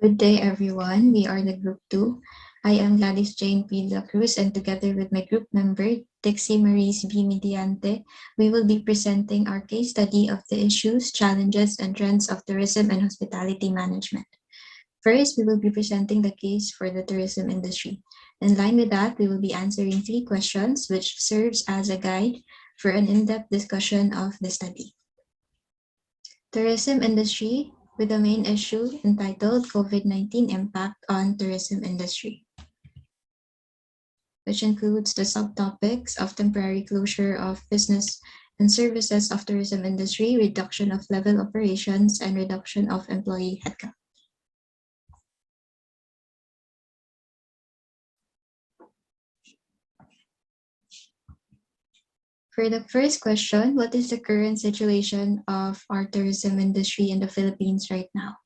Good day, everyone. We are the Group 2. I am Gladys Jane P. Cruz, and together with my group member, Dixie Maurice B. Mediante, we will be presenting our case study of the issues, challenges, and trends of tourism and hospitality management. First, we will be presenting the case for the tourism industry. In line with that, we will be answering 3 questions, which serves as a guide for an in-depth discussion of the study. Tourism industry, with the main issue entitled COVID-19 Impact on Tourism Industry, which includes the subtopics of temporary closure of business and services of tourism industry, reduction of level operations, and reduction of employee headcount. For the first question, what is the current situation of our tourism industry in the Philippines right now?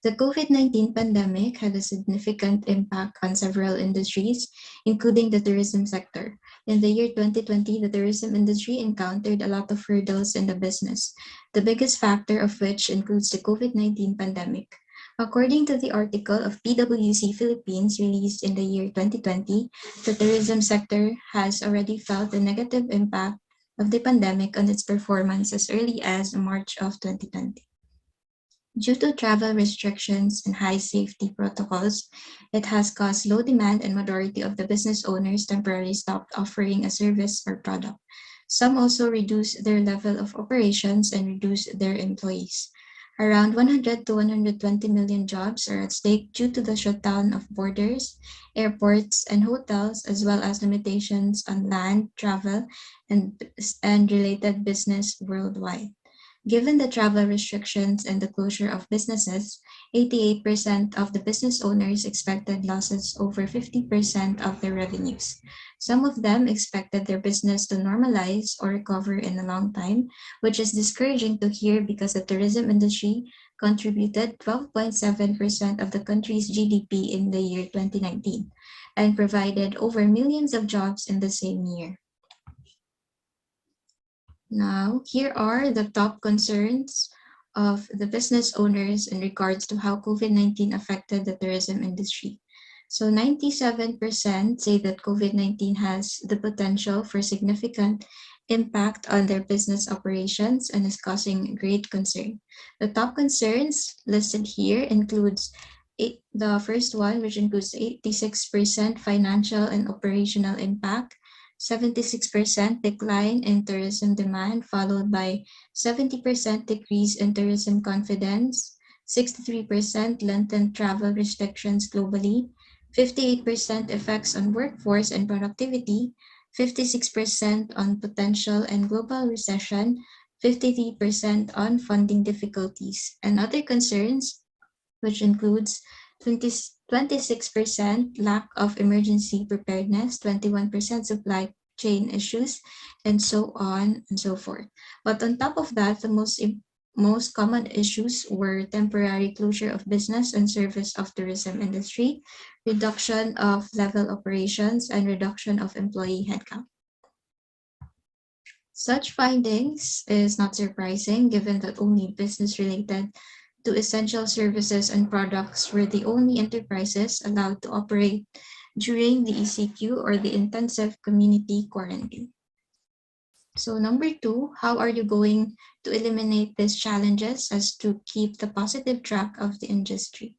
The COVID-19 pandemic had a significant impact on several industries, including the tourism sector. In the year 2020, the tourism industry encountered a lot of hurdles in the business, the biggest factor of which includes the COVID-19 pandemic. According to the article of PwC Philippines released in the year 2020, the tourism sector has already felt the negative impact of the pandemic on its performance as early as March of 2020. Due to travel restrictions and high safety protocols, it has caused low demand and majority of the business owners temporarily stopped offering a service or product. Some also reduced their level of operations and reduced their employees. Around 100 to 120 million jobs are at stake due to the shutdown of borders, airports, and hotels, as well as limitations on land, travel, and related business worldwide. Given the travel restrictions and the closure of businesses, 88% of the business owners expected losses over 50% of their revenues. Some of them expected their business to normalize or recover in a long time, which is discouraging to hear because the tourism industry contributed 12.7% of the country's GDP in the year 2019 and provided over millions of jobs in the same year. Now, here are the top concerns of the business owners in regards to how COVID-19 affected the tourism industry. So 97% say that COVID-19 has the potential for significant impact on their business operations and is causing great concern. The top concerns listed here includes the first one, which includes 86% financial and operational impact, 76% decline in tourism demand, followed by 70% decrease in tourism confidence, 63% lengthened travel restrictions globally, 58% effects on workforce and productivity, 56% on potential and global recession, 53% on funding difficulties, and other concerns, which includes 26% lack of emergency preparedness, 21% supply chain issues, and so on and so forth. But on top of that, the most common issues were temporary closure of business and service of tourism industry, reduction of level operations, and reduction of employee headcount. Such findings is not surprising given that only business-related to essential services and products were the only enterprises allowed to operate during the ECQ or the intensive community quarantine. So number 2, how are you going to eliminate these challenges as to keep the positive track of the industry?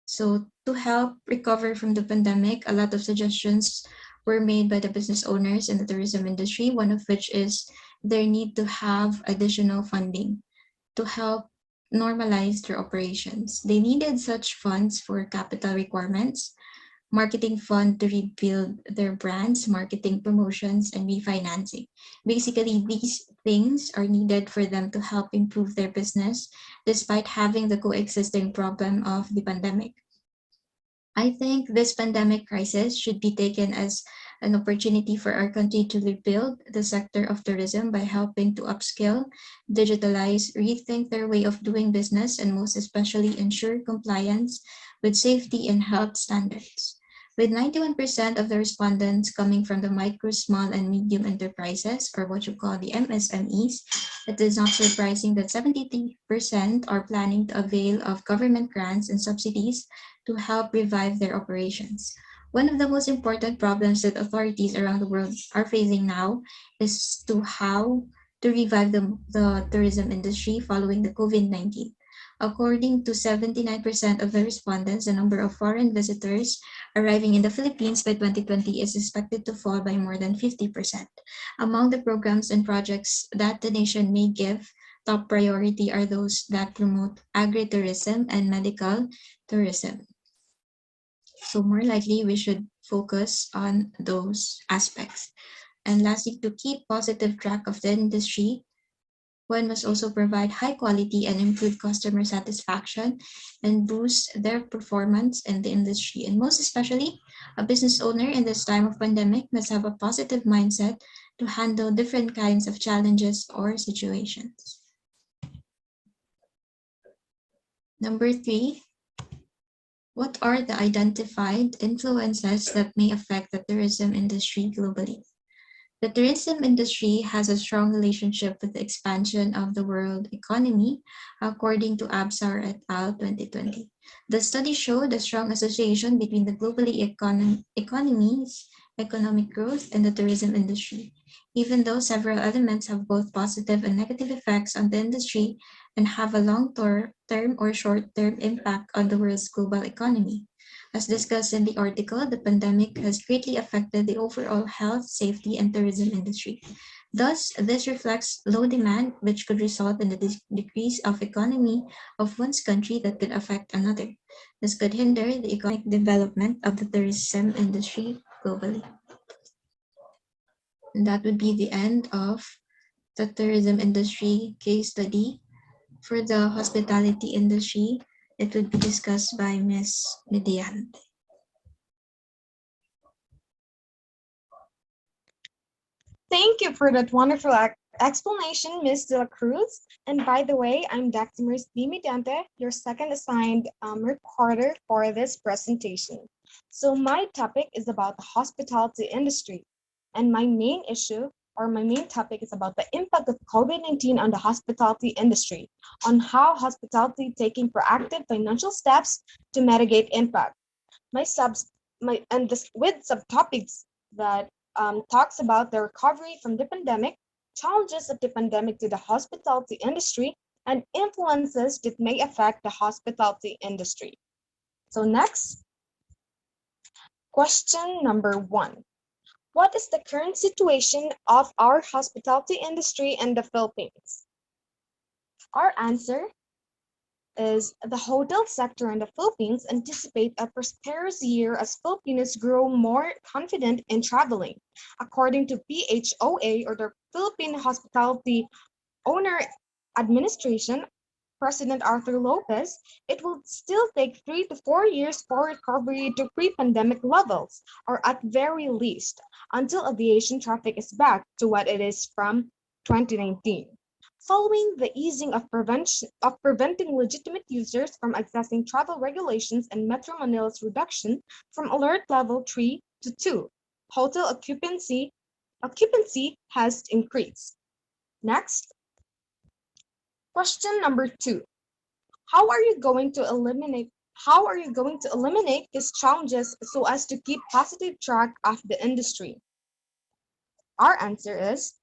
So to help recover from the pandemic, a lot of suggestions were made by the business owners in the tourism industry, one of which is their need to have additional funding to help normalize their operations. They needed such funds for capital requirements, marketing fund to rebuild their brands, marketing promotions, and refinancing. Basically, these things are needed for them to help improve their business despite having the coexisting problem of the pandemic. I think this pandemic crisis should be taken as an opportunity for our country to rebuild the sector of tourism by helping to upskill, digitalize, rethink their way of doing business, and most especially ensure compliance with safety and health standards. With 91% of the respondents coming from the micro, small, and medium enterprises, or what you call the MSMEs, it is not surprising that 73% are planning to avail of government grants and subsidies to help revive their operations. One of the most important problems that authorities around the world are facing now is to how to revive the tourism industry following the COVID-19. According to 79% of the respondents, the number of foreign visitors arriving in the Philippines by 2020 is expected to fall by more than 50%. Among the programs and projects that the nation may give top priority are those that promote agritourism and medical tourism. So more likely, we should focus on those aspects. And lastly, to keep positive track of the industry, one must also provide high quality and improve customer satisfaction and boost their performance in the industry. And most especially, a business owner in this time of pandemic must have a positive mindset to handle different kinds of challenges or situations. Number 3, what are the identified influences that may affect the tourism industry globally? The tourism industry has a strong relationship with the expansion of the world economy, according to Absar et al. 2020. The study showed a strong association between the globally economic growth, and the tourism industry. Even though several elements have both positive and negative effects on the industry and have a long-term or short-term impact on the world's global economy. As discussed in the article, the pandemic has greatly affected the overall health, safety, and tourism industry. Thus, this reflects low demand, which could result in the decrease of economy of one's country that could affect another. This could hinder the economic development of the tourism industry globally. And that would be the end of the tourism industry case study. For the hospitality industry, it would be discussed by Ms. Mediante. Thank you for that wonderful explanation, Ms. De La Cruz. And by the way, I'm Dr. Mediante, your second assigned reporter for this presentation. So my topic is about the hospitality industry. And my main issue or my main topic is about the impact of COVID-19 on the hospitality industry, on how hospitality taking proactive financial steps to mitigate impact. With subtopics that talks about the recovery from the pandemic, challenges of the pandemic to the hospitality industry, and influences that may affect the hospitality industry. So next, question number 1. What is the current situation of our hospitality industry in the Philippines? Our answer is the hotel sector in the Philippines anticipate a prosperous year as Filipinos grow more confident in traveling. According to PHOA, or the Philippine Hospitality Owner Administration, President Arthur Lopez, it will still take 3 to 4 years for recovery to pre-pandemic levels, or at very least, until aviation traffic is back to what it is from 2019. Following the easing of preventing legitimate users from accessing travel regulations and Metro Manila's reduction from alert level 3 to 2, hotel occupancy has increased. Next, question number 2. How are you going to eliminate these challenges so as to keep positive track of the industry? Our answer is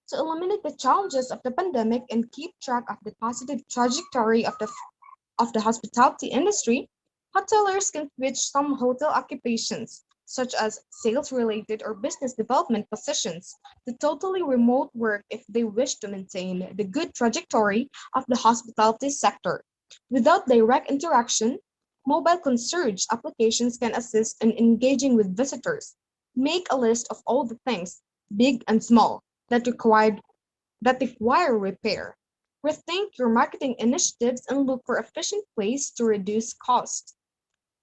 to eliminate the challenges of the pandemic and keep track of the positive trajectory of the hospitality industry. Hoteliers can switch some hotel occupations, such as sales-related or business development positions, to totally remote work if they wish to maintain the good trajectory of the hospitality sector. Without direct interaction, mobile concierge applications can assist in engaging with visitors. Make a list of all the things, big and small, that require repair. Rethink your marketing initiatives and look for efficient ways to reduce costs.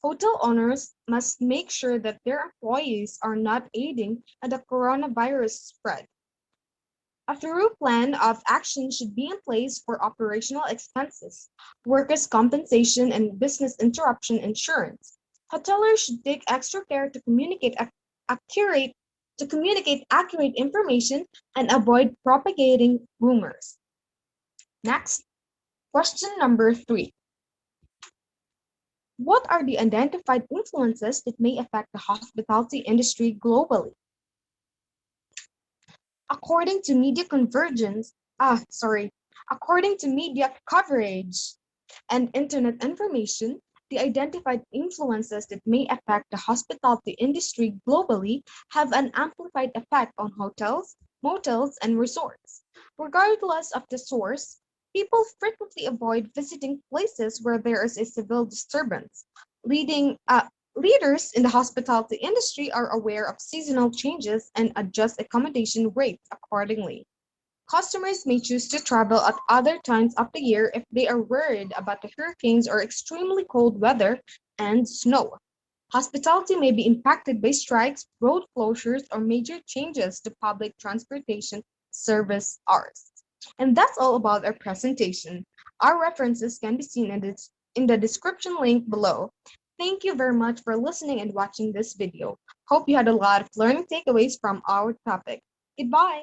Hotel owners must make sure that their employees are not aiding in the coronavirus spread. A thorough plan of action should be in place for operational expenses, workers' compensation, and business interruption insurance. Hoteliers should take extra care to accurate accurate information and avoid propagating rumors. Next, question number 3. What are the identified influences that may affect the hospitality industry globally? According to media convergence, according to media coverage and internet information, the identified influences that may affect the hospitality industry globally have an amplified effect on hotels, motels, and resorts. Regardless of the source, people frequently avoid visiting places where there is a civil disturbance. Leading Leaders in the hospitality industry are aware of seasonal changes and adjust accommodation rates accordingly. Customers may choose to travel at other times of the year if they are worried about the hurricanes or extremely cold weather and snow. Hospitality may be impacted by strikes, road closures, or major changes to public transportation service hours. And that's all about our presentation. Our references can be seen in the description link below. Thank you very much for listening and watching this video. Hope you had a lot of learning takeaways from our topic. Goodbye.